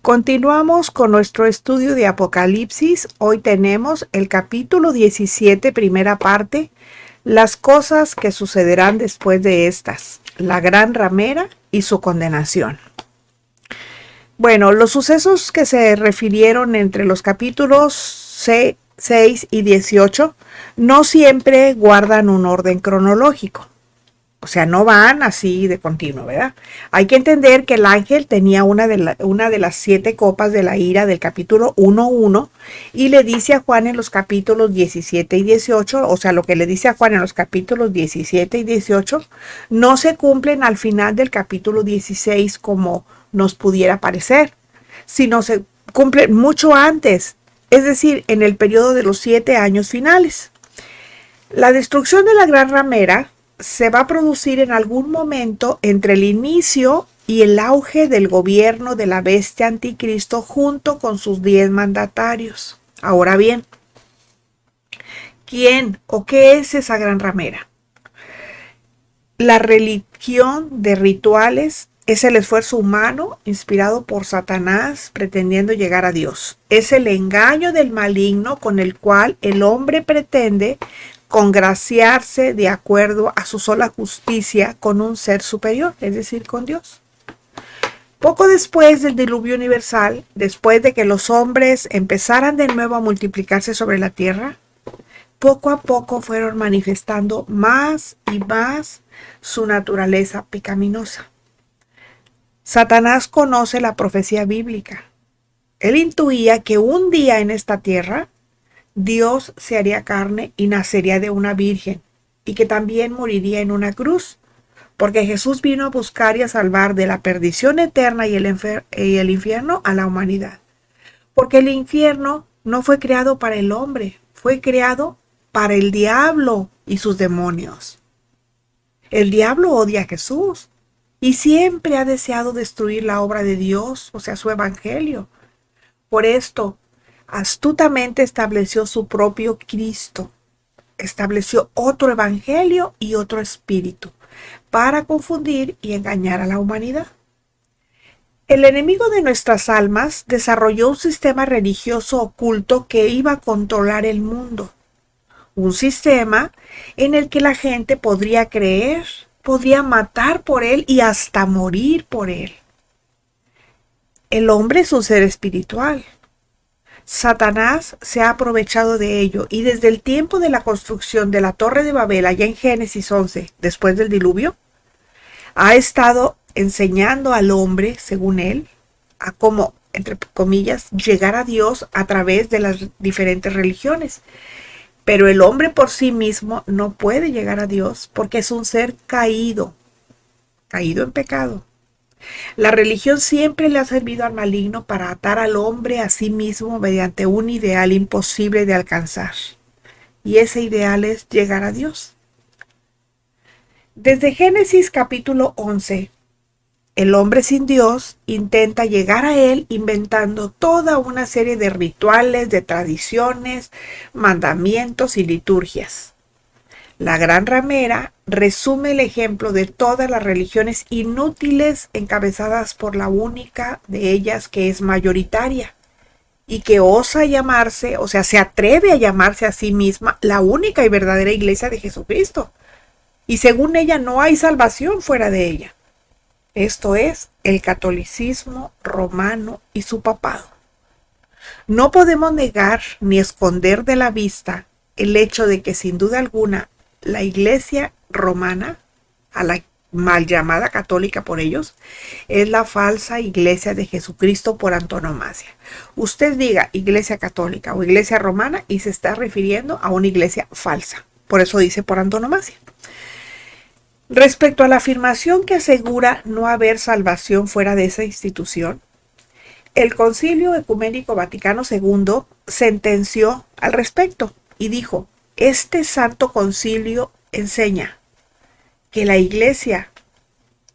Continuamos con nuestro estudio de Apocalipsis. Hoy tenemos el capítulo 17, primera parte, las cosas que sucederán después de estas, la gran ramera y su condenación. Bueno, los sucesos que se refirieron entre los capítulos 6 y 18 no siempre guardan un orden cronológico. O sea, no van así de continuo, ¿verdad? Hay que entender que el ángel tenía una de las 7 copas de la ira del capítulo 1:1 y le dice a Juan en los capítulos 17 y 18, o sea, lo que le dice a Juan en los capítulos 17 y 18, no se cumplen al final del capítulo 16 como nos pudiera parecer, sino se cumplen mucho antes, es decir, en el periodo de los 7 años finales. La destrucción de la gran ramera se va a producir en algún momento entre el inicio y el auge del gobierno de la bestia anticristo junto con sus 10 mandatarios. Ahora bien, ¿quién o qué es esa gran ramera? La religión de rituales es el esfuerzo humano inspirado por Satanás pretendiendo llegar a Dios. Es el engaño del maligno con el cual el hombre pretende congraciarse de acuerdo a su sola justicia con un ser superior, es decir, con Dios. Poco después del diluvio universal, después de que los hombres empezaran de nuevo a multiplicarse sobre la tierra, poco a poco fueron manifestando más y más su naturaleza pecaminosa. Satanás conoce la profecía bíblica. Él intuía que un día en esta tierra Dios se haría carne y nacería de una virgen, y que también moriría en una cruz, porque Jesús vino a buscar y a salvar de la perdición eterna y el infierno a la humanidad. Porque el infierno no fue creado para el hombre, fue creado para el diablo y sus demonios. El diablo odia a Jesús y siempre ha deseado destruir la obra de Dios, o sea, su evangelio. Por esto, astutamente estableció su propio Cristo, estableció otro evangelio y otro espíritu para confundir y engañar a la humanidad. El enemigo de nuestras almas desarrolló un sistema religioso oculto que iba a controlar el mundo, un sistema en el que la gente podría creer, podría matar por él y hasta morir por él. El hombre es un ser espiritual. Satanás se ha aprovechado de ello y desde el tiempo de la construcción de la Torre de Babel, allá en Génesis 11, después del diluvio, ha estado enseñando al hombre, según él, a cómo, entre comillas, llegar a Dios a través de las diferentes religiones. Pero el hombre por sí mismo no puede llegar a Dios porque es un ser caído en pecado. La religión siempre le ha servido al maligno para atar al hombre a sí mismo mediante un ideal imposible de alcanzar. Y ese ideal es llegar a Dios. Desde Génesis capítulo 11, el hombre sin Dios intenta llegar a él inventando toda una serie de rituales, de tradiciones, mandamientos y liturgias. La gran ramera resume el ejemplo de todas las religiones inútiles encabezadas por la única de ellas que es mayoritaria y que osa llamarse, o sea, se atreve a llamarse a sí misma la única y verdadera iglesia de Jesucristo. Y según ella no hay salvación fuera de ella. Esto es el catolicismo romano y su papado. No podemos negar ni esconder de la vista el hecho de que sin duda alguna la iglesia romana, a la mal llamada católica por ellos, es la falsa iglesia de Jesucristo por antonomasia. Usted diga iglesia católica o iglesia romana y se está refiriendo a una iglesia falsa. Por eso dice por antonomasia. Respecto a la afirmación que asegura no haber salvación fuera de esa institución, el Concilio Ecuménico Vaticano II sentenció al respecto y dijo: este santo concilio enseña que la Iglesia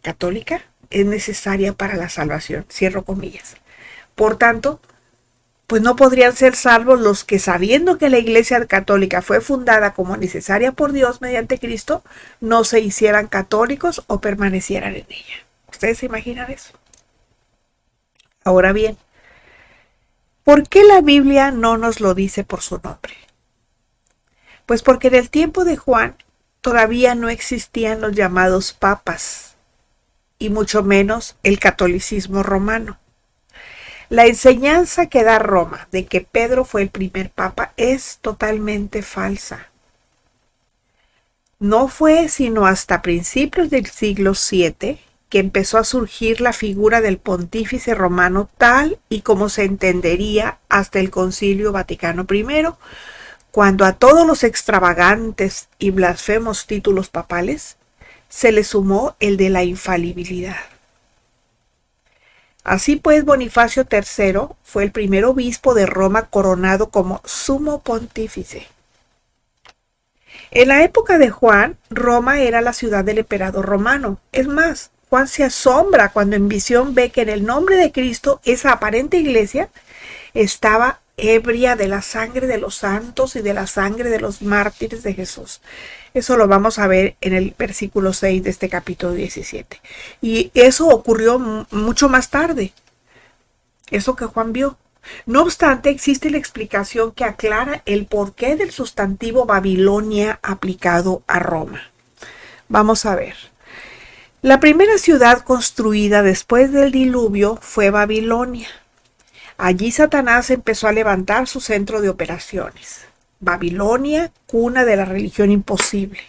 católica es necesaria para la salvación, cierro comillas. Por tanto, pues no podrían ser salvos los que, sabiendo que la Iglesia católica fue fundada como necesaria por Dios mediante Cristo, no se hicieran católicos o permanecieran en ella. ¿Ustedes se imaginan eso? Ahora bien, ¿Por qué la Biblia no nos lo dice por su nombre? Pues porque en el tiempo de Juan todavía no existían los llamados papas, y mucho menos el catolicismo romano. La enseñanza que da Roma de que Pedro fue el primer papa es totalmente falsa. No fue sino hasta principios del siglo VII que empezó a surgir la figura del pontífice romano tal y como se entendería hasta el Concilio Vaticano I, cuando a todos los extravagantes y blasfemos títulos papales se le sumó el de la infalibilidad. Así pues, Bonifacio III fue el primer obispo de Roma coronado como sumo pontífice. En la época de Juan, Roma era la ciudad del emperador romano. Es más, Juan se asombra cuando en visión ve que en el nombre de Cristo esa aparente iglesia estaba ebria de la sangre de los santos y de la sangre de los mártires de Jesús. Eso lo vamos a ver en el versículo 6 de este capítulo 17. Y eso ocurrió mucho más tarde, eso que Juan vio. No obstante, existe la explicación que aclara el porqué del sustantivo Babilonia aplicado a Roma. Vamos a ver. La primera ciudad construida después del diluvio fue Babilonia. Allí Satanás empezó a levantar su centro de operaciones. Babilonia, cuna de la religión imposible.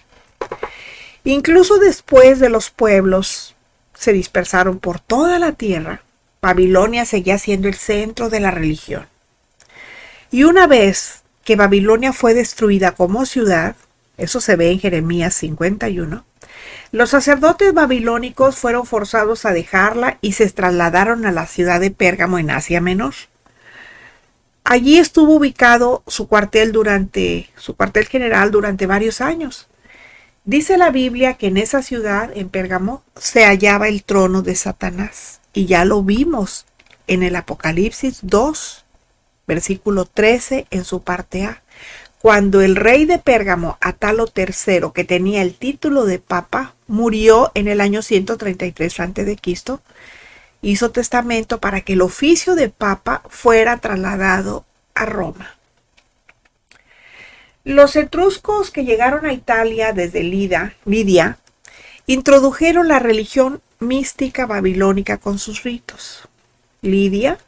Incluso después de los pueblos se dispersaron por toda la tierra, Babilonia seguía siendo el centro de la religión. Y una vez que Babilonia fue destruida como ciudad, eso se ve en Jeremías 51, los sacerdotes babilónicos fueron forzados a dejarla y se trasladaron a la ciudad de Pérgamo en Asia Menor. Allí estuvo ubicado su cuartel general durante varios años. Dice la Biblia que en esa ciudad, en Pérgamo, se hallaba el trono de Satanás. Y ya lo vimos en el Apocalipsis 2, versículo 13, en su parte A. Cuando el rey de Pérgamo, Atalo III, que tenía el título de papa, murió en el año 133 a.C., hizo testamento para que el oficio de papa fuera trasladado a Roma. Los etruscos que llegaron a Italia desde Lidia introdujeron la religión mística babilónica con sus ritos. Lidia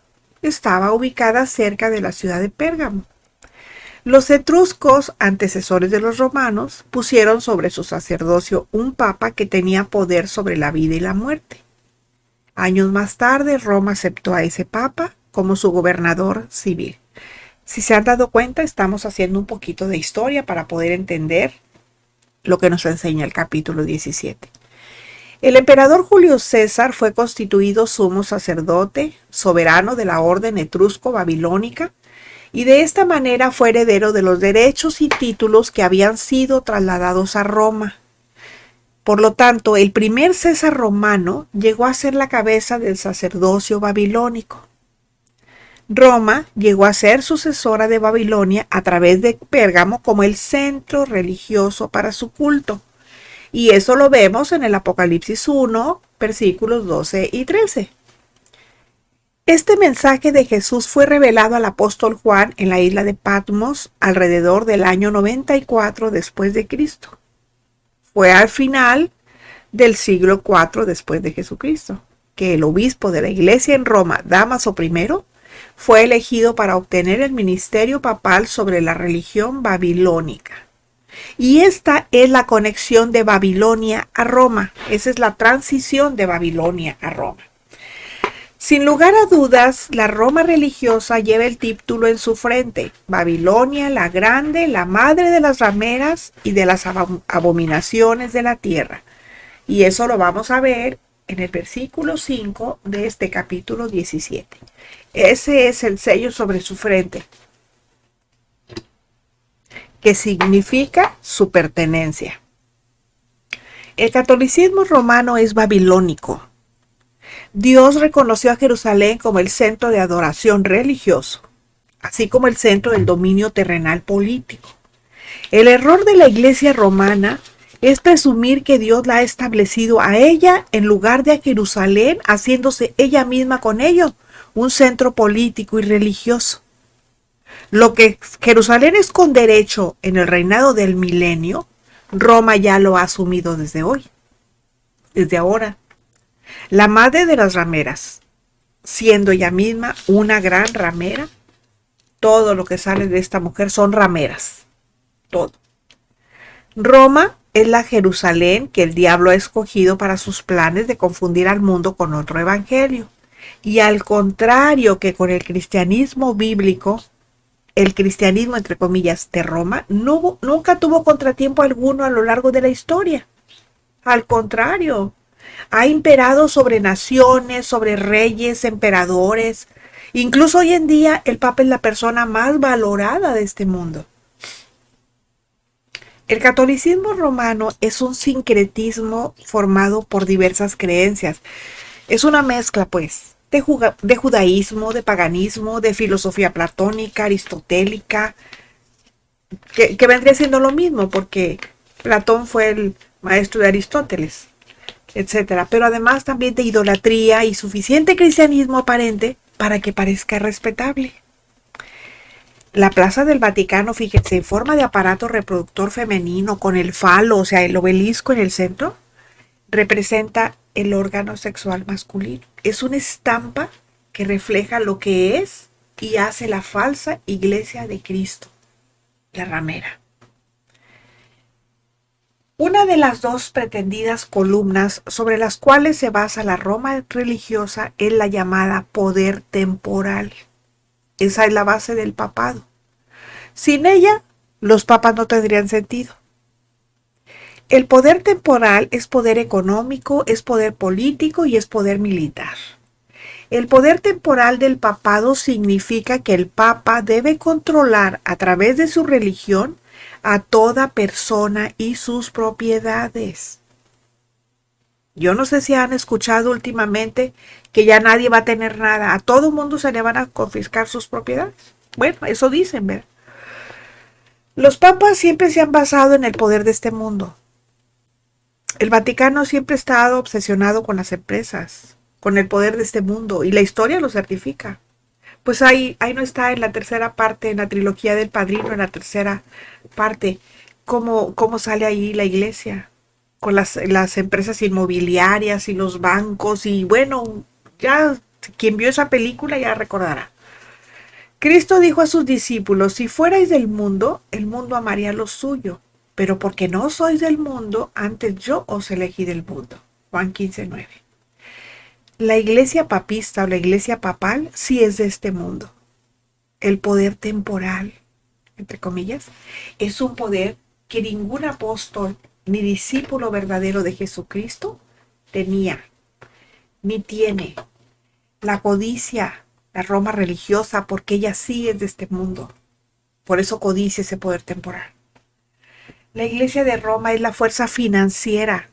estaba ubicada cerca de la ciudad de Pérgamo. Los etruscos, antecesores de los romanos, pusieron sobre su sacerdocio un papa que tenía poder sobre la vida y la muerte. Años más tarde, Roma aceptó a ese papa como su gobernador civil. Si se han dado cuenta, estamos haciendo un poquito de historia para poder entender lo que nos enseña el capítulo 17. El emperador Julio César fue constituido sumo sacerdote, soberano de la orden etrusco-babilónica, y de esta manera fue heredero de los derechos y títulos que habían sido trasladados a Roma. Por lo tanto, el primer César romano llegó a ser la cabeza del sacerdocio babilónico. Roma llegó a ser sucesora de Babilonia a través de Pérgamo como el centro religioso para su culto. Y eso lo vemos en el Apocalipsis 1, versículos 12 y 13. Este mensaje de Jesús fue revelado al apóstol Juan en la isla de Patmos alrededor del año 94 después de Cristo. Fue al final del siglo IV después de Jesucristo que el obispo de la iglesia en Roma, Dámaso I, fue elegido para obtener el ministerio papal sobre la religión babilónica. Y esta es la conexión de Babilonia a Roma. Esa es la transición de Babilonia a Roma. Sin lugar a dudas, la Roma religiosa lleva el título en su frente: Babilonia la Grande, la madre de las rameras y de las abominaciones de la tierra. Y eso lo vamos a ver en el versículo 5 de este capítulo 17. Ese es el sello sobre su frente, que significa su pertenencia. El catolicismo romano es babilónico. Dios reconoció a Jerusalén como el centro de adoración religioso, así como el centro del dominio terrenal político. El error de la iglesia romana es presumir que Dios la ha establecido a ella en lugar de a Jerusalén, haciéndose ella misma con ello un centro político y religioso. Lo que Jerusalén es con derecho en el reinado del milenio, Roma ya lo ha asumido desde hoy, desde ahora. La madre de las rameras, siendo ella misma una gran ramera, todo lo que sale de esta mujer son rameras, todo. Roma es la Jerusalén que el diablo ha escogido para sus planes de confundir al mundo con otro evangelio. Y al contrario que con el cristianismo bíblico, el cristianismo, entre comillas, de Roma, nunca tuvo contratiempo alguno a lo largo de la historia. Al contrario, ha imperado sobre naciones, sobre reyes, emperadores. Incluso hoy en día el Papa es la persona más valorada de este mundo. El catolicismo romano es un sincretismo formado por diversas creencias. Es una mezcla, pues, de judaísmo, de paganismo, de filosofía platónica, aristotélica, que vendría siendo lo mismo, porque Platón fue el maestro de Aristóteles, etcétera. Pero además también de idolatría y suficiente cristianismo aparente para que parezca respetable. La Plaza del Vaticano, fíjense, en forma de aparato reproductor femenino con el falo, o sea, el obelisco en el centro, representa el órgano sexual masculino. Es una estampa que refleja lo que es y hace la falsa iglesia de Cristo, la ramera. Una de las dos pretendidas columnas sobre las cuales se basa la Roma religiosa es la llamada poder temporal. Esa es la base del papado. Sin ella, los papas no tendrían sentido. El poder temporal es poder económico, es poder político y es poder militar. El poder temporal del papado significa que el papa debe controlar a través de su religión a toda persona y sus propiedades. Yo no sé si han escuchado últimamente que ya nadie va a tener nada, a todo mundo se le van a confiscar sus propiedades. Bueno, eso dicen, ¿verdad? Los papas siempre se han basado en el poder de este mundo. El Vaticano siempre ha estado obsesionado con las empresas, con el poder de este mundo, y la historia lo certifica. Pues ahí no está en la tercera parte, en la trilogía del Padrino, en la tercera parte, cómo sale ahí la iglesia, con las empresas inmobiliarias y los bancos, y bueno, ya quien vio esa película ya recordará. Cristo dijo a sus discípulos, si fuerais del mundo, el mundo amaría lo suyo, pero porque no sois del mundo, antes yo os elegí del mundo. Juan 15:9. La iglesia papista o la iglesia papal sí es de este mundo. El poder temporal, entre comillas, es un poder que ningún apóstol ni discípulo verdadero de Jesucristo tenía, ni tiene. La codicia, la Roma religiosa, porque ella sí es de este mundo. Por eso codicia ese poder temporal. La iglesia de Roma es la fuerza financiera,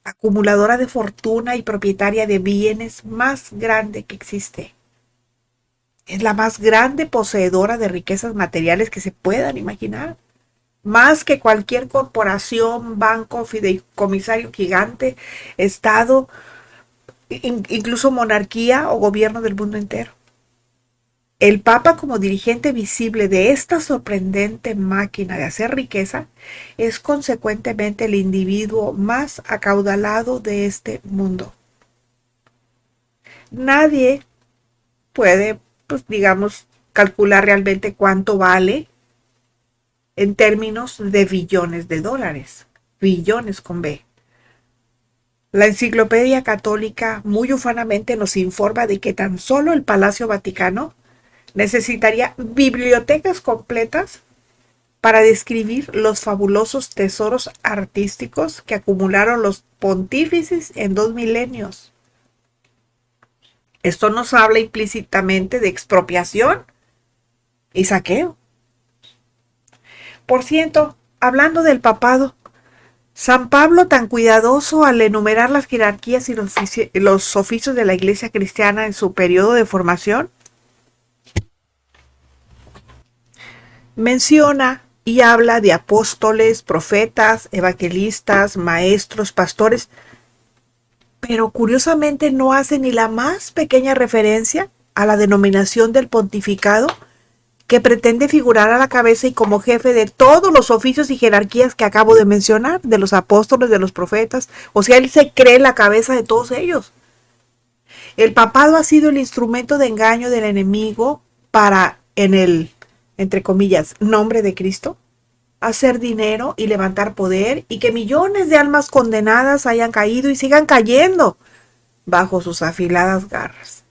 acumuladora de fortuna y propietaria de bienes más grande que existe. Es la más grande poseedora de riquezas materiales que se puedan imaginar. Más que cualquier corporación, banco, fideicomisario gigante, estado, incluso monarquía o gobierno del mundo entero. El Papa, como dirigente visible de esta sorprendente máquina de hacer riqueza, es consecuentemente el individuo más acaudalado de este mundo. Nadie puede, pues digamos, calcular realmente cuánto vale en términos de billones de dólares, billones con B. La Enciclopedia Católica muy ufanamente nos informa de que tan solo el Palacio Vaticano necesitaría bibliotecas completas para describir los fabulosos tesoros artísticos que acumularon los pontífices en 2 milenios. Esto nos habla implícitamente de expropiación y saqueo. Por cierto, hablando del papado, San Pablo, tan cuidadoso al enumerar las jerarquías y los oficios de la Iglesia cristiana en su periodo de formación, menciona y habla de apóstoles, profetas, evangelistas, maestros, pastores, pero curiosamente no hace ni la más pequeña referencia a la denominación del pontificado, que pretende figurar a la cabeza y como jefe de todos los oficios y jerarquías que acabo de mencionar, de los apóstoles, de los profetas. O sea, él se cree la cabeza de todos ellos. El papado ha sido el instrumento de engaño del enemigo para, en el, entre comillas, nombre de Cristo, hacer dinero y levantar poder, y que millones de almas condenadas hayan caído y sigan cayendo bajo sus afiladas garras.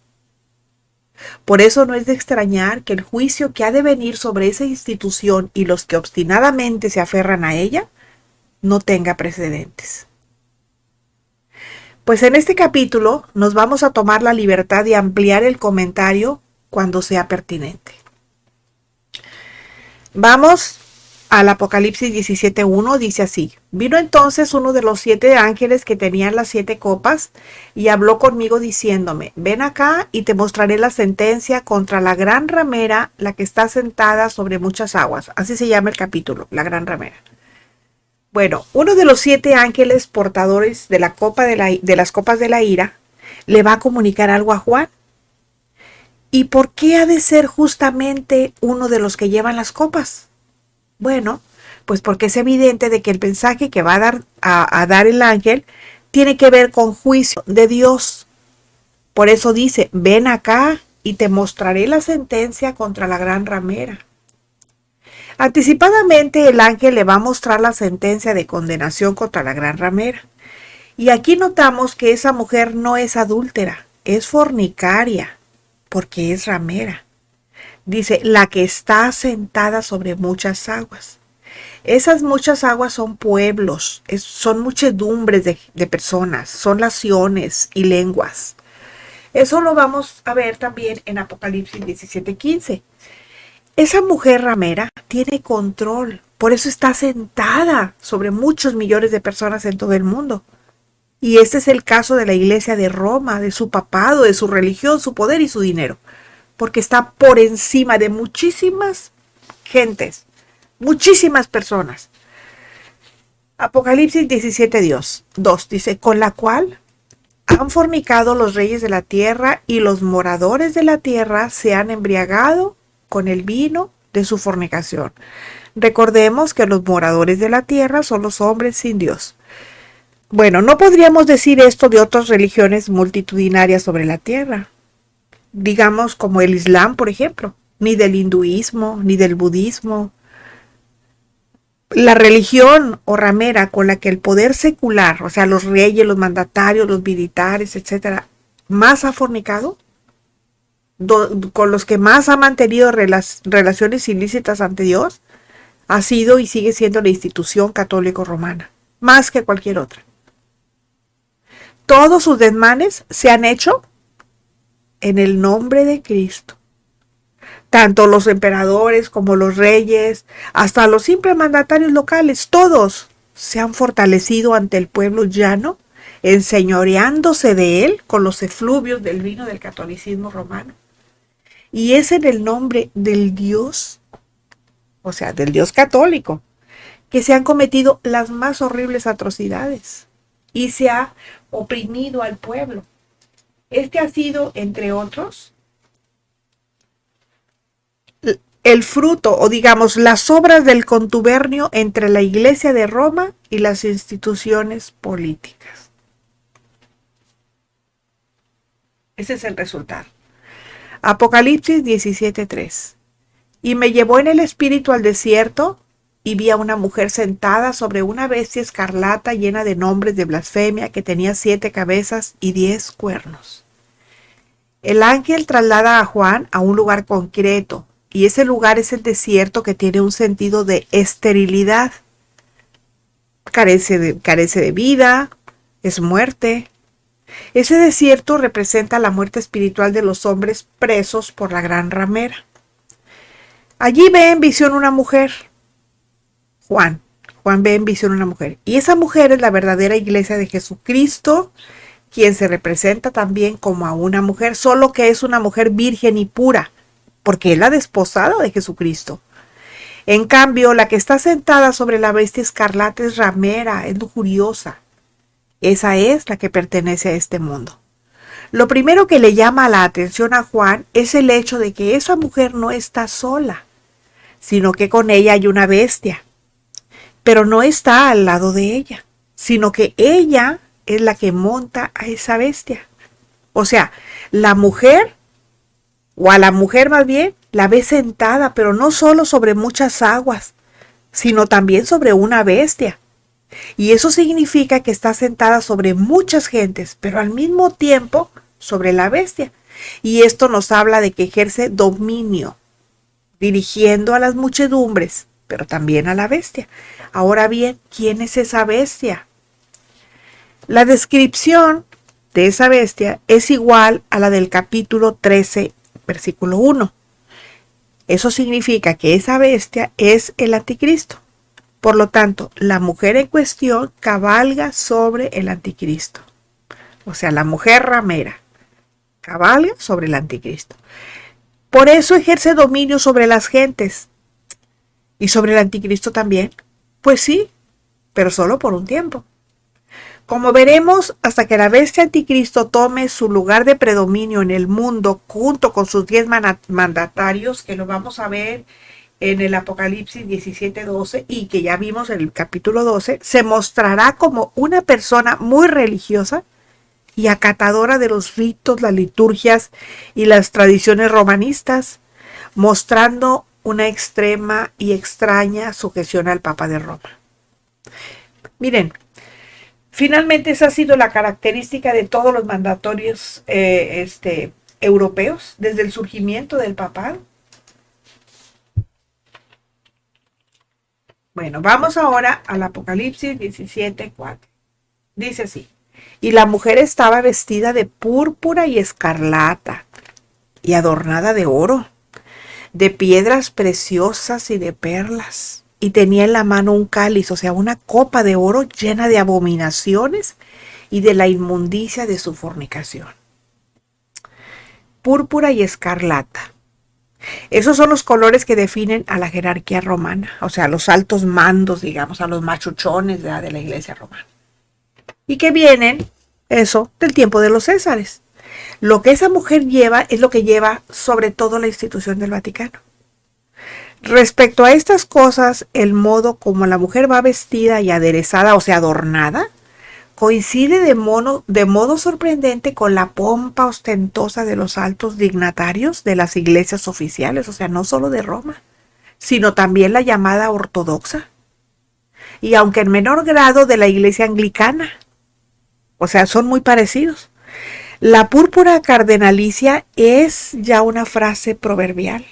Por eso no es de extrañar que el juicio que ha de venir sobre esa institución y los que obstinadamente se aferran a ella no tenga precedentes. Pues en este capítulo nos vamos a tomar la libertad de ampliar el comentario cuando sea pertinente. Vamos al Apocalipsis 17:1, dice así: Vino entonces uno de los 7 ángeles que tenían las 7 copas y habló conmigo diciéndome: Ven acá y te mostraré la sentencia contra la gran ramera, la que está sentada sobre muchas aguas. Así se llama el capítulo, la gran ramera. Bueno, uno de los 7 ángeles portadores de la copa de las copas de la ira le va a comunicar algo a Juan. ¿Y por qué ha de ser justamente uno de los que llevan las copas? Bueno, pues porque es evidente de que el mensaje que va a dar el ángel tiene que ver con juicio de Dios. Por eso dice: ven acá y te mostraré la sentencia contra la gran ramera. Anticipadamente el ángel le va a mostrar la sentencia de condenación contra la gran ramera. Y aquí notamos que esa mujer no es adúltera, es fornicaria, porque es ramera. Dice, la que está sentada sobre muchas aguas. Esas muchas aguas son pueblos, son muchedumbres de personas, son naciones y lenguas. Eso lo vamos a ver también en Apocalipsis 17:15. Esa mujer ramera tiene control, por eso está sentada sobre muchos millones de personas en todo el mundo. Y este es el caso de la iglesia de Roma, de su papado, de su religión, su poder y su dinero, porque está por encima de muchísimas gentes, muchísimas personas. Apocalipsis 17:2 dice: con la cual han fornicado los reyes de la tierra y los moradores de la tierra se han embriagado con el vino de su fornicación. Recordemos que los moradores de la tierra son los hombres sin Dios. Bueno, no podríamos decir esto de otras religiones multitudinarias sobre la tierra, digamos como el Islam, por ejemplo, ni del hinduismo, ni del budismo. La religión o ramera con la que el poder secular, o sea, los reyes, los mandatarios, los militares, etcétera, más ha fornicado, con los que más ha mantenido relaciones ilícitas ante Dios, ha sido y sigue siendo la institución católico-romana, más que cualquier otra. Todos sus desmanes se han hecho en el nombre de Cristo. Tanto los emperadores como los reyes, hasta los simples mandatarios locales, todos se han fortalecido ante el pueblo llano, enseñoreándose de él con los efluvios del vino del catolicismo romano. Y es en el nombre del Dios, o sea, del Dios católico, que se han cometido las más horribles atrocidades y se ha oprimido al pueblo. Este ha sido, entre otros, el fruto, o digamos, las obras del contubernio entre la Iglesia de Roma y las instituciones políticas. Ese es el resultado. Apocalipsis 17:3. Y me llevó en el espíritu al desierto, y vi a una mujer sentada sobre una bestia escarlata llena de nombres de blasfemia, que tenía 7 cabezas y 10 cuernos. El ángel traslada a Juan a un lugar concreto, y ese lugar es el desierto, que tiene un sentido de esterilidad. Carece de vida, es muerte. Ese desierto representa la muerte espiritual de los hombres presos por la gran ramera. Allí ve en visión una mujer. Juan ve en visión una mujer. Y esa mujer es la verdadera iglesia de Jesucristo, quien se representa también como a una mujer, solo que es una mujer virgen y pura, porque es la desposada de Jesucristo. En cambio, la que está sentada sobre la bestia escarlata es ramera, es lujuriosa. Esa es la que pertenece a este mundo. Lo primero que le llama la atención a Juan es el hecho de que esa mujer no está sola, sino que con ella hay una bestia, pero no está al lado de ella, sino que ella es la que monta a esa bestia. O sea, la mujer, o a la mujer más bien, la ve sentada, pero no solo sobre muchas aguas, sino también sobre una bestia. Y eso significa que está sentada sobre muchas gentes, pero al mismo tiempo sobre la bestia. Y esto nos habla de que ejerce dominio, dirigiendo a las muchedumbres, pero también a la bestia. Ahora bien, ¿quién es esa bestia? La descripción de esa bestia es igual a la del capítulo 13, versículo 1. Eso significa que esa bestia es el anticristo. Por lo tanto, la mujer en cuestión cabalga sobre el anticristo. O sea, la mujer ramera cabalga sobre el anticristo. Por eso ejerce dominio sobre las gentes. ¿Y sobre el anticristo también? Pues sí, pero solo por un tiempo. Como veremos, hasta que la bestia anticristo tome su lugar de predominio en el mundo junto con sus 10 mandatarios, que lo vamos a ver en el Apocalipsis 17:12 y que ya vimos en el capítulo 12, se mostrará como una persona muy religiosa y acatadora de los ritos, las liturgias y las tradiciones romanistas, mostrando una extrema y extraña sujeción al Papa de Roma. Miren, finalmente esa ha sido la característica de todos los mandatorios europeos desde el surgimiento del papado. Bueno, vamos ahora al Apocalipsis 17:4. Dice así: y la mujer estaba vestida de púrpura y escarlata y adornada de oro, de piedras preciosas y de perlas, y tenía en la mano un cáliz, o sea, una copa de oro llena de abominaciones y de la inmundicia de su fornicación. Púrpura y escarlata. Esos son los colores que definen a la jerarquía romana, o sea, a los altos mandos, digamos, a los machuchones de la iglesia romana. Y que vienen, eso, del tiempo de los Césares. Lo que esa mujer lleva es lo que lleva sobre todo la institución del Vaticano. Respecto a estas cosas, el modo como la mujer va vestida y aderezada, o sea, adornada, coincide de modo sorprendente con la pompa ostentosa de los altos dignatarios de las iglesias oficiales, o sea, no solo de Roma, sino también la llamada ortodoxa, y aunque en menor grado de la iglesia anglicana, o sea, son muy parecidos. La púrpura cardenalicia es ya una frase proverbial.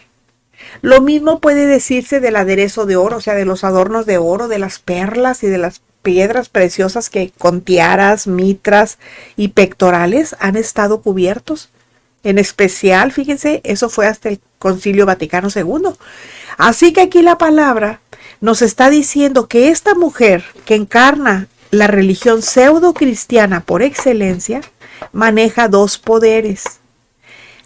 Lo mismo puede decirse del aderezo de oro, o sea, de los adornos de oro, de las perlas y de las piedras preciosas que con tiaras, mitras y pectorales han estado cubiertos. En especial, fíjense, eso fue hasta el Concilio Vaticano II. Así que aquí la palabra nos está diciendo que esta mujer que encarna la religión pseudo cristiana por excelencia maneja dos poderes: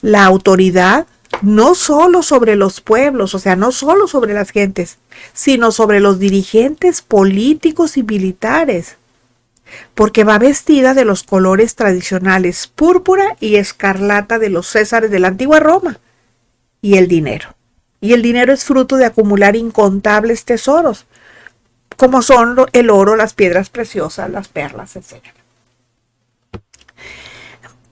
la autoridad no solo sobre los pueblos, o sea, no solo sobre las gentes, sino sobre los dirigentes políticos y militares, porque va vestida de los colores tradicionales púrpura y escarlata de los césares de la antigua Roma, y el dinero. Y el dinero es fruto de acumular incontables tesoros, como son el oro, las piedras preciosas, las perlas, etc.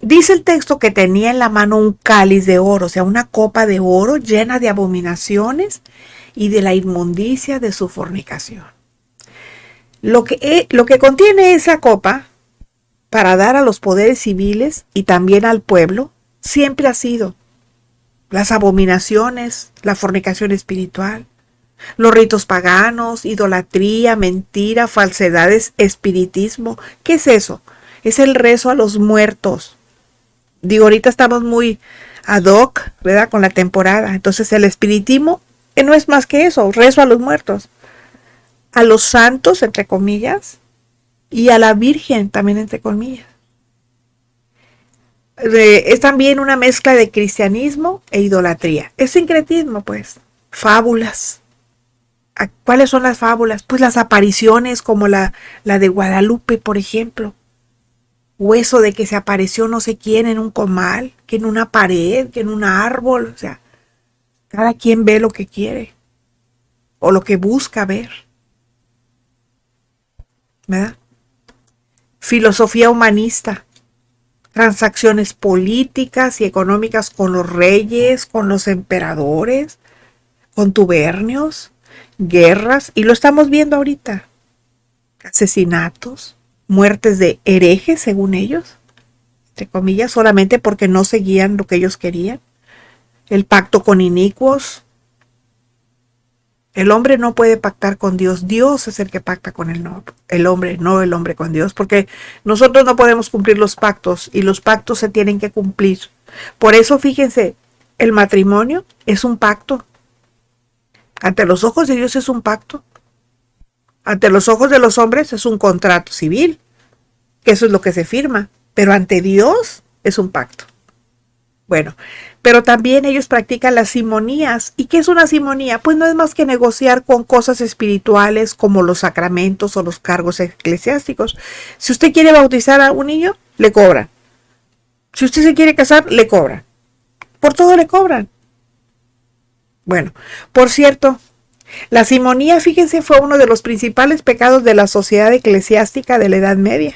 Dice el texto que tenía en la mano un cáliz de oro, o sea, una copa de oro llena de abominaciones y de la inmundicia de su fornicación. Lo que contiene esa copa para dar a los poderes civiles y también al pueblo siempre ha sido las abominaciones, la fornicación espiritual, los ritos paganos, idolatría, mentira, falsedades, espiritismo. ¿Qué es eso? Es el rezo a los muertos. Digo, ahorita estamos muy ad hoc, ¿verdad? Con la temporada. Entonces el espiritismo no es más que eso, rezo a los muertos, a los santos, entre comillas, y a la Virgen, también entre comillas. Es también una mezcla de cristianismo e idolatría. Es sincretismo, pues. Fábulas, ¿Cuáles son las fábulas? Pues las apariciones como la de Guadalupe, por ejemplo. O eso de que se apareció no sé quién en un comal, que en una pared, que en un árbol. O sea, cada quien ve lo que quiere o lo que busca ver, ¿verdad? Filosofía humanista, transacciones políticas y económicas con los reyes, con los emperadores, contubernios, guerras, y lo estamos viendo ahorita, asesinatos, muertes de herejes, según ellos, entre comillas, solamente porque no seguían lo que ellos querían, el pacto con inicuos. El hombre no puede pactar con Dios. Dios es el que pacta con el hombre, no el hombre con Dios, porque nosotros no podemos cumplir los pactos y los pactos se tienen que cumplir. Por eso, fíjense, el matrimonio es un pacto. Ante los ojos de Dios es un pacto. Ante los ojos de los hombres es un contrato civil, que eso es lo que se firma, pero ante Dios es un pacto. Bueno, pero también ellos practican las simonías. ¿Y qué es una simonía? Pues no es más que negociar con cosas espirituales como los sacramentos o los cargos eclesiásticos. Si usted quiere bautizar a un niño, le cobran. Si usted se quiere casar, le cobran. Por todo le cobran. Bueno, por cierto, la simonía, fíjense, fue uno de los principales pecados de la sociedad eclesiástica de la Edad Media.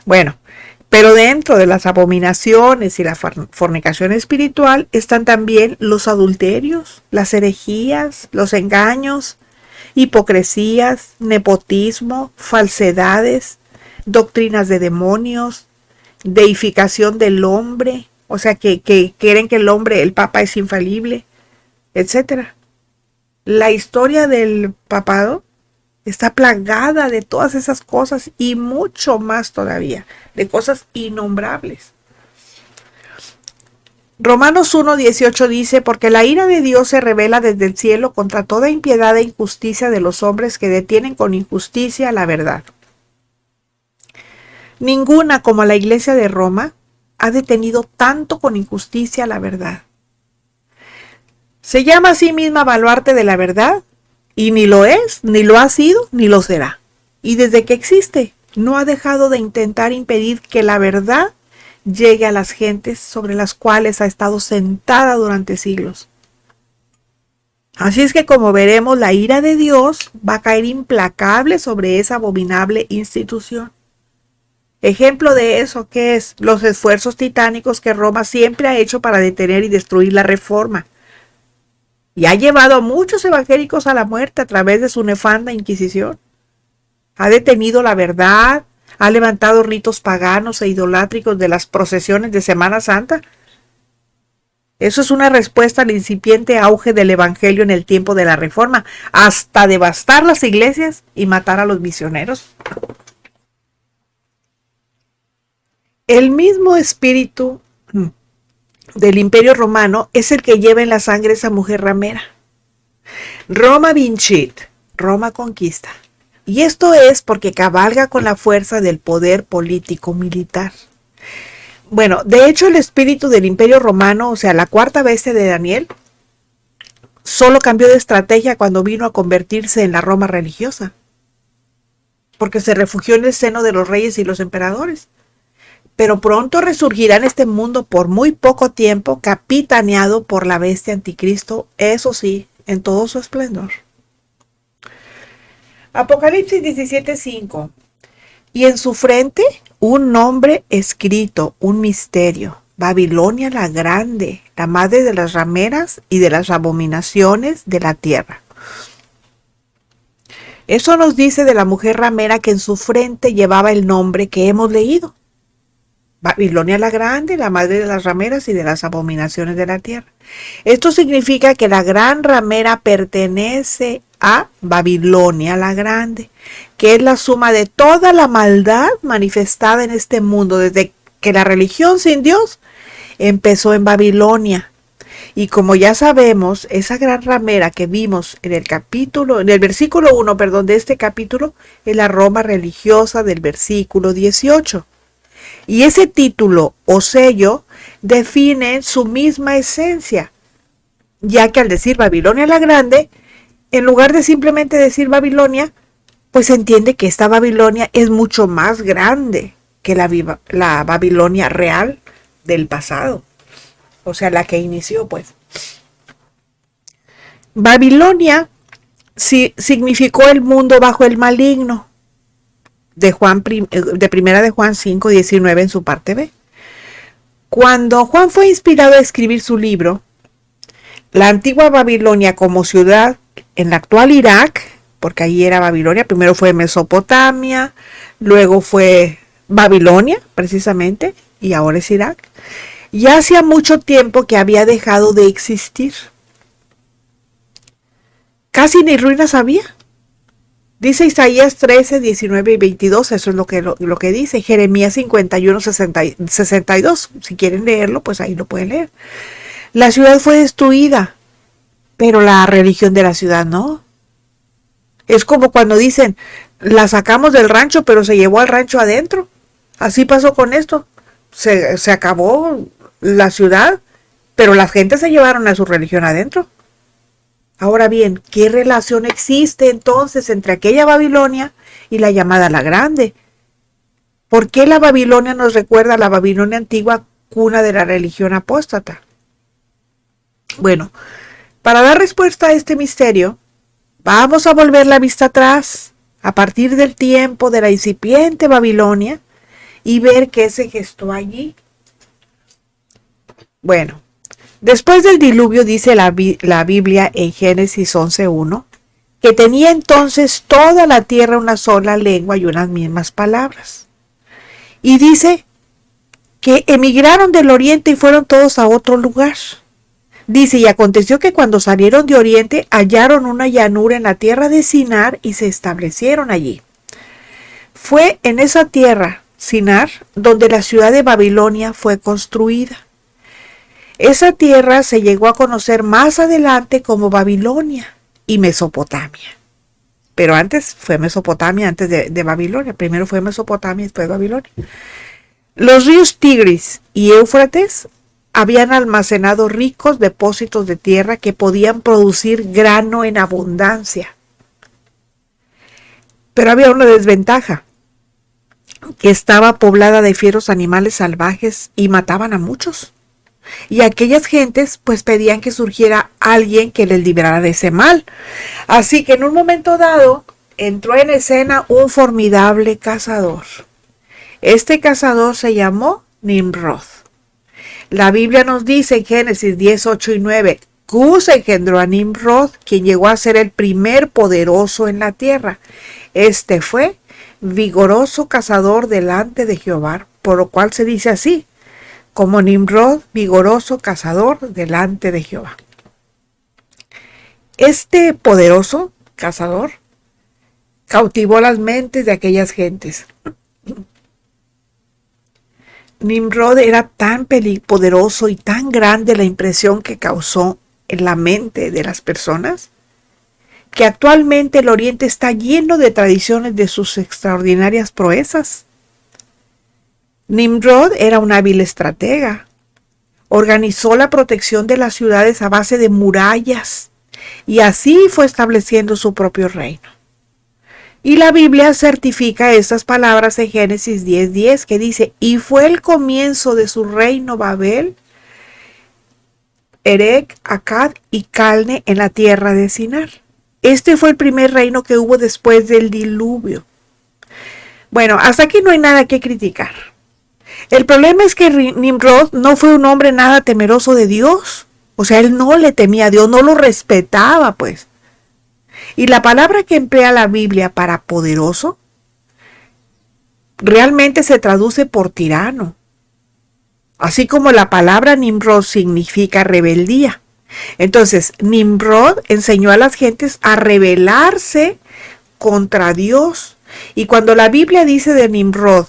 Bueno, pero dentro de las abominaciones y la fornicación espiritual están también los adulterios, las herejías, los engaños, hipocresías, nepotismo, falsedades, doctrinas de demonios, deificación del hombre, o sea, que quieren que el hombre, el papa es infalible, etcétera. La historia del papado está plagada de todas esas cosas y mucho más todavía, de cosas innombrables. Romanos 1:18 dice, porque la ira de Dios se revela desde el cielo contra toda impiedad e injusticia de los hombres que detienen con injusticia la verdad. Ninguna como la iglesia de Roma ha detenido tanto con injusticia la verdad. Se llama a sí misma baluarte de la verdad, y ni lo es, ni lo ha sido, ni lo será. Y desde que existe, no ha dejado de intentar impedir que la verdad llegue a las gentes sobre las cuales ha estado sentada durante siglos. Así es que, como veremos, la ira de Dios va a caer implacable sobre esa abominable institución. Ejemplo de eso, ¿qué es? Los esfuerzos titánicos que Roma siempre ha hecho para detener y destruir la Reforma. Y ha llevado a muchos evangélicos a la muerte a través de su nefanda Inquisición. Ha detenido la verdad, ha levantado ritos paganos e idolátricos de las procesiones de Semana Santa. Eso es una respuesta al incipiente auge del evangelio en el tiempo de la Reforma, hasta devastar las iglesias y matar a los misioneros. El mismo espíritu del Imperio Romano es el que lleva en la sangre esa mujer ramera. Roma vincit, Roma conquista. Y esto es porque cabalga con la fuerza del poder político militar. Bueno, de hecho el espíritu del Imperio Romano, o sea, la cuarta bestia de Daniel, solo cambió de estrategia cuando vino a convertirse en la Roma religiosa, porque se refugió en el seno de los reyes y los emperadores. Pero pronto resurgirá en este mundo por muy poco tiempo, capitaneado por la bestia anticristo, eso sí, en todo su esplendor. Apocalipsis 17:5. Y en su frente un nombre escrito, un misterio, Babilonia la grande, la madre de las rameras y de las abominaciones de la tierra. Eso nos dice de la mujer ramera que en su frente llevaba el nombre que hemos leído. Babilonia la grande, la madre de las rameras y de las abominaciones de la tierra. Esto significa que la gran ramera pertenece a Babilonia la grande, que es la suma de toda la maldad manifestada en este mundo desde que la religión sin Dios empezó en Babilonia. Y como ya sabemos, esa gran ramera que vimos en el versículo 1, de este capítulo, es la Roma religiosa del versículo 18. Y ese título o sello define su misma esencia, ya que al decir Babilonia la grande, en lugar de simplemente decir Babilonia, pues se entiende que esta Babilonia es mucho más grande que la Babilonia real del pasado, o sea, la que inició, pues. Babilonia significó el mundo bajo el maligno, de primera de Juan 5:19 en su parte B. Cuando Juan fue inspirado a escribir su libro, la antigua Babilonia como ciudad en la actual Irak, porque ahí era Babilonia, primero fue Mesopotamia, luego fue Babilonia, precisamente, y ahora es Irak, ya hacía mucho tiempo que había dejado de existir. Casi ni ruinas había. Dice Isaías 13, 19 y 22, eso es lo que dice. Jeremías 51, 62. Si quieren leerlo, pues ahí lo pueden leer. La ciudad fue destruida, pero la religión de la ciudad no. Es como cuando dicen, la sacamos del rancho, pero se llevó al rancho adentro. Así pasó con esto. Se acabó la ciudad, pero las gentes se llevaron a su religión adentro. Ahora bien, ¿qué relación existe entonces entre aquella Babilonia y la llamada la Grande? ¿Por qué la Babilonia nos recuerda a la Babilonia antigua, cuna de la religión apóstata? Bueno, para dar respuesta a este misterio, vamos a volver la vista atrás, a partir del tiempo de la incipiente Babilonia, y ver qué se gestó allí. Bueno, después del diluvio dice la Biblia en Génesis 11:1 que tenía entonces toda la tierra una sola lengua y unas mismas palabras. Y dice que emigraron del oriente y fueron todos a otro lugar. Dice, y aconteció que cuando salieron de oriente hallaron una llanura en la tierra de Sinar y se establecieron allí. Fue en esa tierra, Sinar, donde la ciudad de Babilonia fue construida. Esa tierra se llegó a conocer más adelante como Babilonia y Mesopotamia. Pero antes fue Mesopotamia, antes de Babilonia. Primero fue Mesopotamia y después Babilonia. Los ríos Tigris y Éufrates habían almacenado ricos depósitos de tierra que podían producir grano en abundancia. Pero había una desventaja, que estaba poblada de fieros animales salvajes y mataban a muchos. Y aquellas gentes pues pedían que surgiera alguien que les librara de ese mal. Así que en un momento dado entró en escena un formidable cazador. Este cazador se llamó Nimrod. La Biblia nos dice en Génesis 10, 8 y 9, Cus engendró a Nimrod, quien llegó a ser el primer poderoso en la tierra. Este fue vigoroso cazador delante de Jehová, por lo cual se dice así, como Nimrod, vigoroso cazador delante de Jehová. Este poderoso cazador cautivó las mentes de aquellas gentes. Nimrod era tan poderoso y tan grande la impresión que causó en la mente de las personas, que actualmente el Oriente está lleno de tradiciones de sus extraordinarias proezas. Nimrod era un hábil estratega. Organizó la protección de las ciudades a base de murallas y así fue estableciendo su propio reino. Y la Biblia certifica estas palabras en Génesis 10:10 que dice, y fue el comienzo de su reino Babel, Erec, Akkad y Calne en la tierra de Sinar. Este fue el primer reino que hubo después del diluvio. Bueno, hasta aquí no hay nada que criticar. El problema es que Nimrod no fue un hombre nada temeroso de Dios. O sea, él no le temía a Dios, no lo respetaba, pues. Y la palabra que emplea la Biblia para poderoso realmente se traduce por tirano. Así como la palabra Nimrod significa rebeldía. Entonces, Nimrod enseñó a las gentes a rebelarse contra Dios. Y cuando la Biblia dice de Nimrod,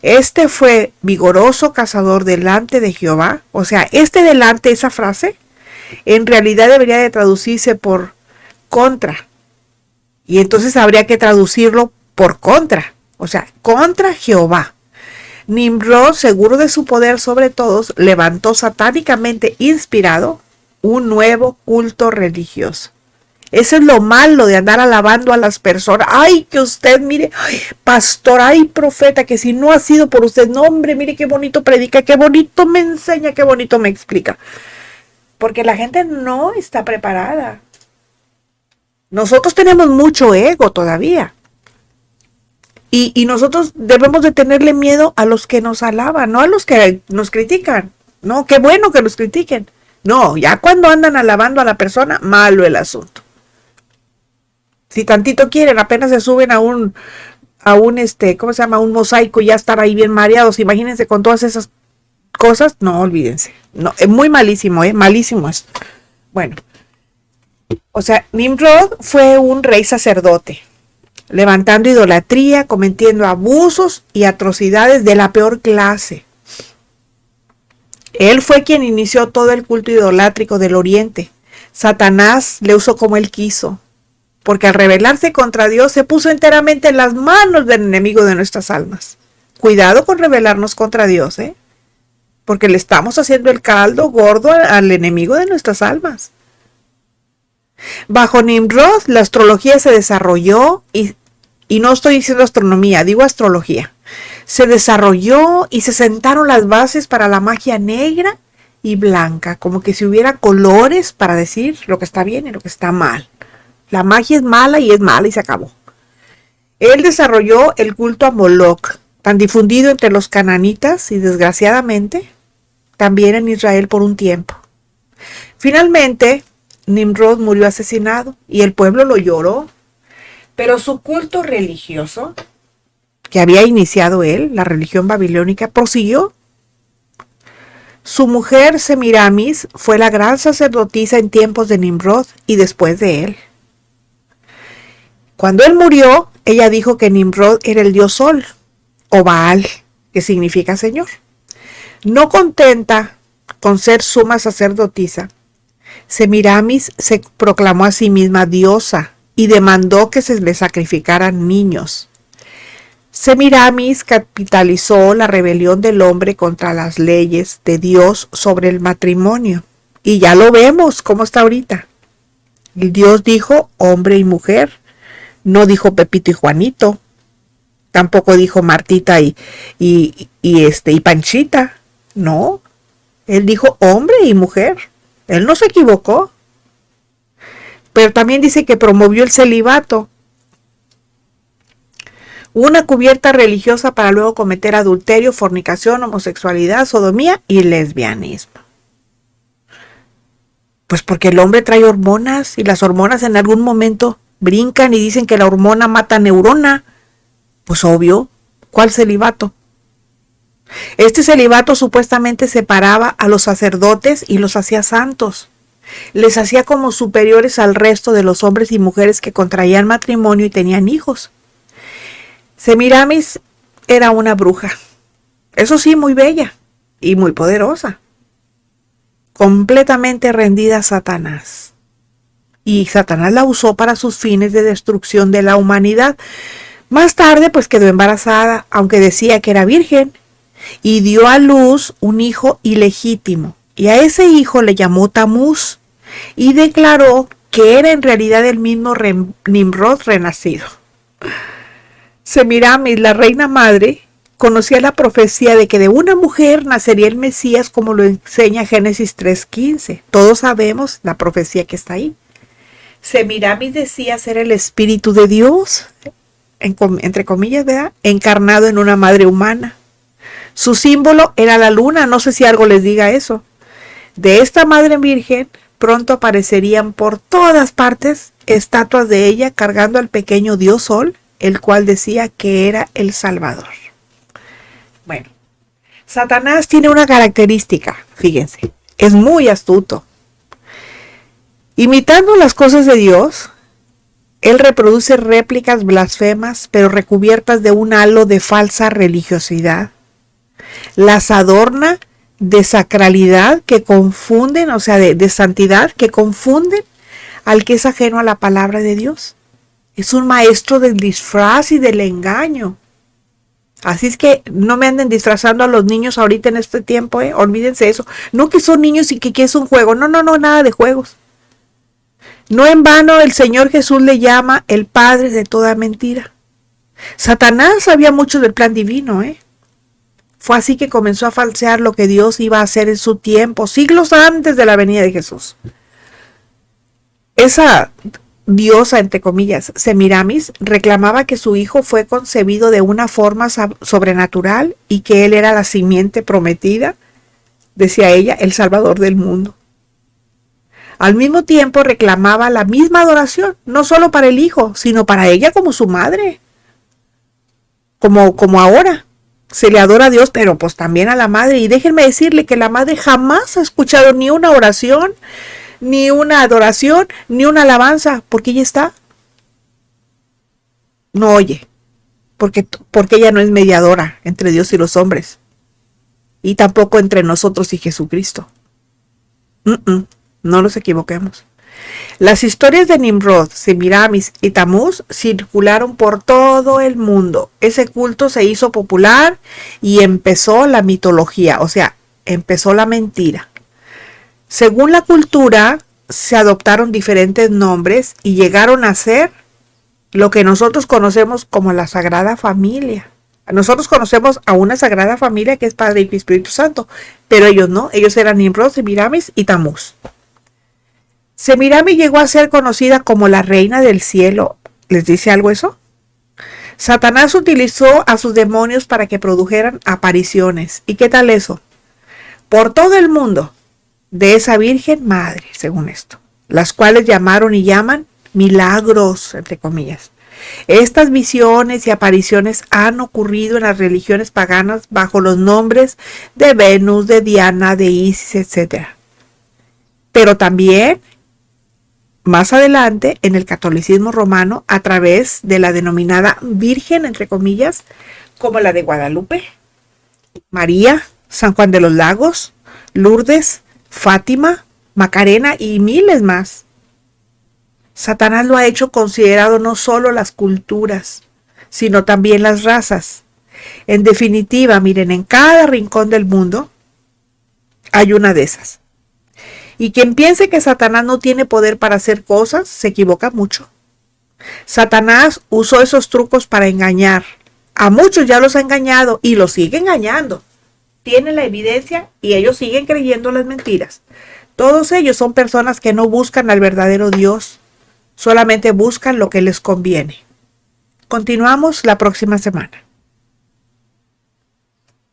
este fue vigoroso cazador delante de Jehová, o sea, delante, esa frase, en realidad debería de traducirse por contra. Y entonces habría que traducirlo por contra, o sea, contra Jehová. Nimrod, seguro de su poder sobre todos, levantó satánicamente inspirado un nuevo culto religioso. Eso es lo malo de andar alabando a las personas. Ay, que usted, mire, ay, pastor, ay, profeta, que si no ha sido por usted, no, hombre, mire qué bonito predica, qué bonito me enseña, qué bonito me explica. Porque la gente no está preparada. Nosotros tenemos mucho ego todavía. Y nosotros debemos de tenerle miedo a los que nos alaban, no a los que nos critican. No, qué bueno que nos critiquen. No, ya cuando andan alabando a la persona, malo el asunto. Si tantito quieren, apenas se suben a un ¿cómo se llama? Un mosaico y ya estar ahí bien mareados. Imagínense con todas esas cosas. No, olvídense. No, es muy malísimo, malísimo esto. Bueno, o sea, Nimrod fue un rey sacerdote, levantando idolatría, cometiendo abusos y atrocidades de la peor clase. Él fue quien inició todo el culto idolátrico del Oriente. Satanás le usó como él quiso, porque al rebelarse contra Dios se puso enteramente en las manos del enemigo de nuestras almas. Cuidado con rebelarnos contra Dios, porque le estamos haciendo el caldo gordo al enemigo de nuestras almas. Bajo Nimrod, la astrología se desarrolló y no estoy diciendo astronomía, digo astrología. Se desarrolló y se sentaron las bases para la magia negra y blanca, como que si hubiera colores para decir lo que está bien y lo que está mal. La magia es mala y se acabó. Él desarrolló el culto a Moloch, tan difundido entre los cananitas y desgraciadamente también en Israel por un tiempo. Finalmente, Nimrod murió asesinado y el pueblo lo lloró, pero su culto religioso, que había iniciado él, la religión babilónica, prosiguió. Su mujer Semiramis fue la gran sacerdotisa en tiempos de Nimrod y después de él. Cuando él murió, ella dijo que Nimrod era el dios Sol, o Baal, que significa Señor. No contenta con ser suma sacerdotisa, Semiramis se proclamó a sí misma diosa y demandó que se le sacrificaran niños. Semiramis capitalizó la rebelión del hombre contra las leyes de Dios sobre el matrimonio. Y ya lo vemos cómo está ahorita. Dios dijo hombre y mujer. No dijo Pepito y Juanito. Tampoco dijo Martita y Panchita. No. Él dijo hombre y mujer. Él no se equivocó. Pero también dice que promovió el celibato. Una cubierta religiosa para luego cometer adulterio, fornicación, homosexualidad, sodomía y lesbianismo. Pues porque el hombre trae hormonas y las hormonas en algún momento brincan y dicen que la hormona mata neurona. Pues obvio, ¿cuál celibato? Este celibato supuestamente separaba a los sacerdotes y los hacía santos. Les hacía como superiores al resto de los hombres y mujeres que contraían matrimonio y tenían hijos. Semiramis era una bruja, eso sí, muy bella y muy poderosa, completamente rendida a Satanás. Y Satanás la usó para sus fines de destrucción de la humanidad. Más tarde, pues quedó embarazada, aunque decía que era virgen, y dio a luz un hijo ilegítimo. Y a ese hijo le llamó Tamuz y declaró que era en realidad el mismo Nimrod renacido. Semiramis, la reina madre, conocía la profecía de que de una mujer nacería el Mesías, como lo enseña Génesis 3:15. Todos sabemos la profecía que está ahí. Semiramis decía ser el Espíritu de Dios, entre comillas, ¿verdad?, encarnado en una madre humana. Su símbolo era la luna, no sé si algo les diga eso. De esta madre virgen pronto aparecerían por todas partes estatuas de ella cargando al pequeño dios Sol, el cual decía que era el Salvador. Bueno, Satanás tiene una característica, fíjense, es muy astuto. Imitando las cosas de Dios, él reproduce réplicas blasfemas, pero recubiertas de un halo de falsa religiosidad. Las adorna de sacralidad que confunden, o sea, de santidad que confunden al que es ajeno a la palabra de Dios. Es un maestro del disfraz y del engaño. Así es que no me anden disfrazando a los niños ahorita en este tiempo, olvídense eso. No que son niños y que es un juego. No, nada de juegos. No en vano el Señor Jesús le llama el padre de toda mentira. Satanás sabía mucho del plan divino, ¿eh? Fue así que comenzó a falsear lo que Dios iba a hacer en su tiempo, siglos antes de la venida de Jesús. Esa diosa, entre comillas, Semiramis, reclamaba que su hijo fue concebido de una forma sobrenatural y que él era la simiente prometida, decía ella, el salvador del mundo. Al mismo tiempo reclamaba la misma adoración, no solo para el hijo, sino para ella como su madre. Como ahora se le adora a Dios, pero pues también a la madre. Y déjenme decirle que la madre jamás ha escuchado ni una oración, ni una adoración, ni una alabanza, porque ella no oye, porque ella no es mediadora entre Dios y los hombres, y tampoco entre nosotros y Jesucristo. No nos equivoquemos. Las historias de Nimrod, Semiramis y Tamuz circularon por todo el mundo. Ese culto se hizo popular y empezó la mitología, o sea, empezó la mentira. Según la cultura, se adoptaron diferentes nombres y llegaron a ser lo que nosotros conocemos como la Sagrada Familia. Nosotros conocemos a una Sagrada Familia que es Padre, Hijo y Espíritu Santo, pero ellos no, ellos eran Nimrod, Semiramis y Tamuz. Semiramis llegó a ser conocida como la reina del cielo. ¿Les dice algo eso? Satanás utilizó a sus demonios para que produjeran apariciones. ¿Y qué tal eso? Por todo el mundo, de esa Virgen Madre, según esto, las cuales llamaron y llaman milagros, entre comillas. Estas visiones y apariciones han ocurrido en las religiones paganas bajo los nombres de Venus, de Diana, de Isis, etc. Pero también más adelante en el catolicismo romano a través de la denominada Virgen, entre comillas, como la de Guadalupe, María, San Juan de los Lagos, Lourdes, Fátima, Macarena y miles más. Satanás lo ha hecho considerado no solo las culturas, sino también las razas. En definitiva, miren, en cada rincón del mundo hay una de esas. Y quien piense que Satanás no tiene poder para hacer cosas, se equivoca mucho. Satanás usó esos trucos para engañar. A muchos ya los ha engañado y los sigue engañando. Tienen la evidencia y ellos siguen creyendo las mentiras. Todos ellos son personas que no buscan al verdadero Dios, solamente buscan lo que les conviene. Continuamos la próxima semana.